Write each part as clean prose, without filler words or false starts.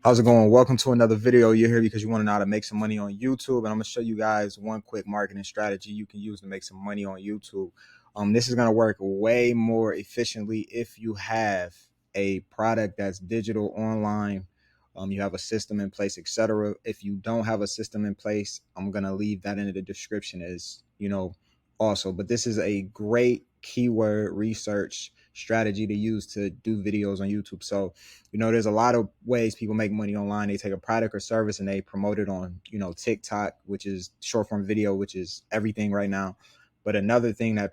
How's it going? Welcome to another video. You're here because you want to know how to make some money on YouTube, and I'm going to show you guys one quick marketing strategy you can use to make some money on YouTube. This is going to work way more efficiently if you have a product that's digital online. You have a system in place, etc. If you don't have a system in place, I'm going to leave that in the description as also. But this is a great keyword research strategy to use to do videos on YouTube. So there's a lot of ways people make money online. They take a product or service and they promote it on, TikTok, which is short form video, which is everything right now. But another thing that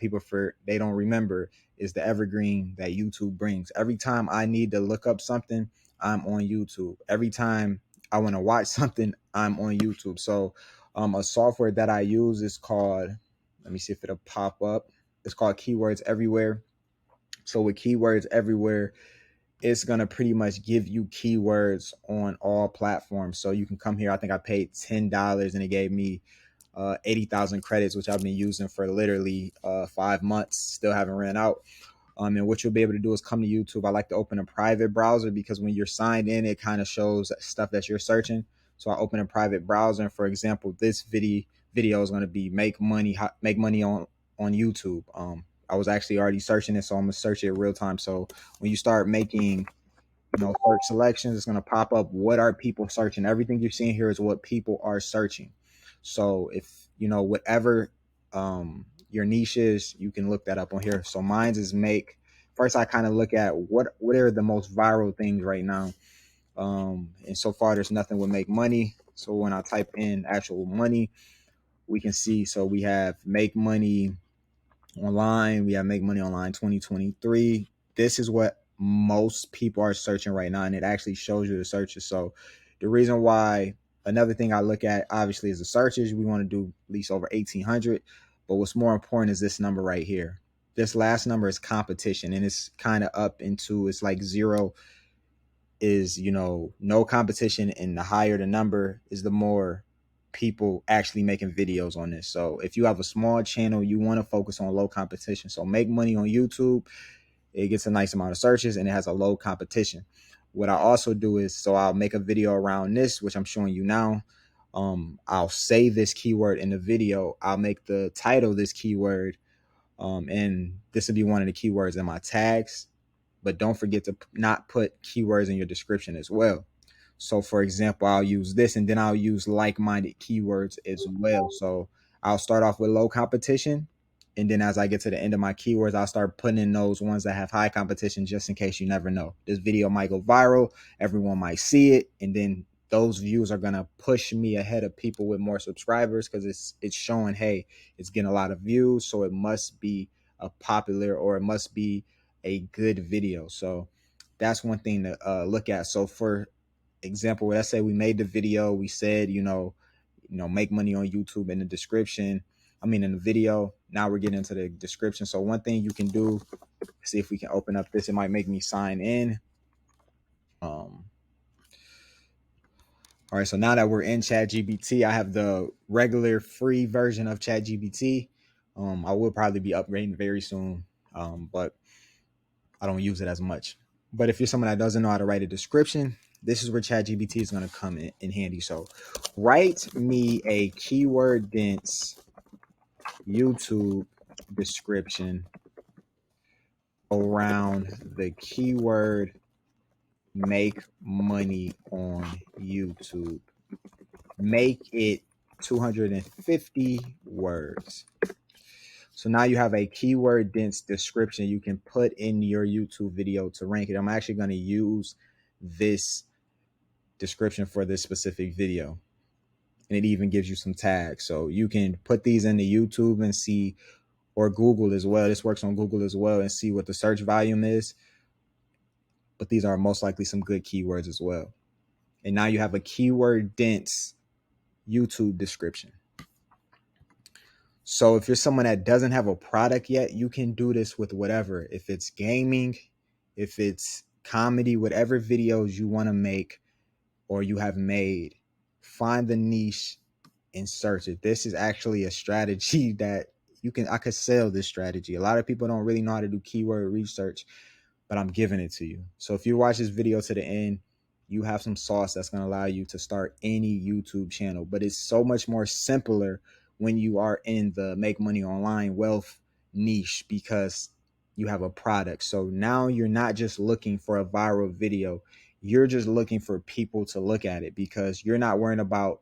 they don't remember is the evergreen that YouTube brings. Every time I need to look up something, I'm on YouTube. Every time I want to watch something, I'm on YouTube. So a software that I use is called, let me see if it'll pop up. It's called Keywords Everywhere. So with Keywords Everywhere, it's going to pretty much give you keywords on all platforms. So you can come here. I think I paid $10 and it gave me 80,000 credits, which I've been using for literally 5 months. Still haven't ran out. And what you'll be able to do is come to YouTube. I like to open a private browser because when you're signed in, it kind of shows stuff that you're searching. So I open a private browser. And for example, this video is going to be make money on YouTube. I was actually already searching it, so I'm gonna search it real time. So when you start making search selections, it's going to pop up what are people searching. Everything you're seeing here is what people are searching. So if whatever your niche is, you can look that up on here. So mine's is make. First I kind of look at what are the most viral things right now, and so far there's nothing with make money. So when I type in actual money, we can see, so we have make money online. We have make money online 2023. This is what most people are searching right now, and it actually shows you the searches. So the reason why, another thing I look at obviously is the searches. We want to do at least over 1,800, but what's more important is this number right here. This last number is competition, and it's kind of up into, it's like zero is no competition, and the higher the number is, the more people actually making videos on this. So if you have a small channel, you want to focus on low competition. So make money on YouTube, it gets a nice amount of searches and it has a low competition. What I also do is, so I'll make a video around this, which I'm showing you now. I'll say this keyword in the video. I'll make the title this keyword, and this will be one of the keywords in my tags. But don't forget to not put keywords in your description as well. So for example, I'll use this, and then I'll use like-minded keywords as well. So I'll start off with low competition, and then as I get to the end of my keywords, I'll start putting in those ones that have high competition, just in case. You never know. This video might go viral, everyone might see it, and then those views are gonna push me ahead of people with more subscribers, because it's showing, hey, it's getting a lot of views, so it must be a popular, or it must be a good video. So that's one thing to look at. So for example, let's say we made the video, we said make money on YouTube in the description, in the video. Now we're getting into the description. So one thing you can do, see if we can open up this. It might make me sign in. All right, so now that we're in ChatGPT, I have the regular free version of ChatGPT. I will probably be upgrading very soon, but I don't use it as much. But if you're someone that doesn't know how to write a description, this is where ChatGPT is going to come in handy. So write me a keyword dense YouTube description around the keyword make money on YouTube. Make it 250 words. So now you have a keyword dense description you can put in your YouTube video to rank it. I'm actually going to use this description for this specific video, and it even gives you some tags. So you can put these into YouTube and see, or Google as well. This works on Google as well, and see what the search volume is. But these are most likely some good keywords as well. And now you have a keyword dense YouTube description. So if you're someone that doesn't have a product yet, you can do this with whatever. If it's gaming, if it's comedy, whatever videos you want to make or you have made, find the niche and search it. This is actually a strategy that I could sell this strategy. A lot of people don't really know how to do keyword research, but I'm giving it to you. So if you watch this video to the end, you have some sauce that's going to allow you to start any YouTube channel. But it's so much more simpler when you are in the make money online wealth niche, because you have a product. So now you're not just looking for a viral video. You're just looking for people to look at it, because you're not worrying about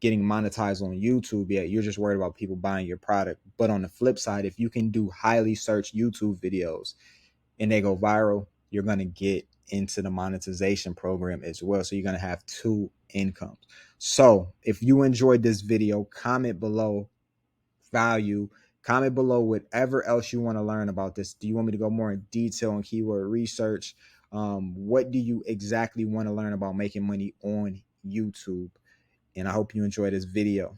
getting monetized on YouTube yet. You're just worried about people buying your product. But on the flip side, if you can do highly searched YouTube videos and they go viral, you're going to get into the monetization program as well. So you're going to have two incomes. So if you enjoyed this video, comment below value, comment below whatever else you want to learn about this. Do you want me to go more in detail on keyword research? What do you exactly want to learn about making money on YouTube? And I hope you enjoy this video.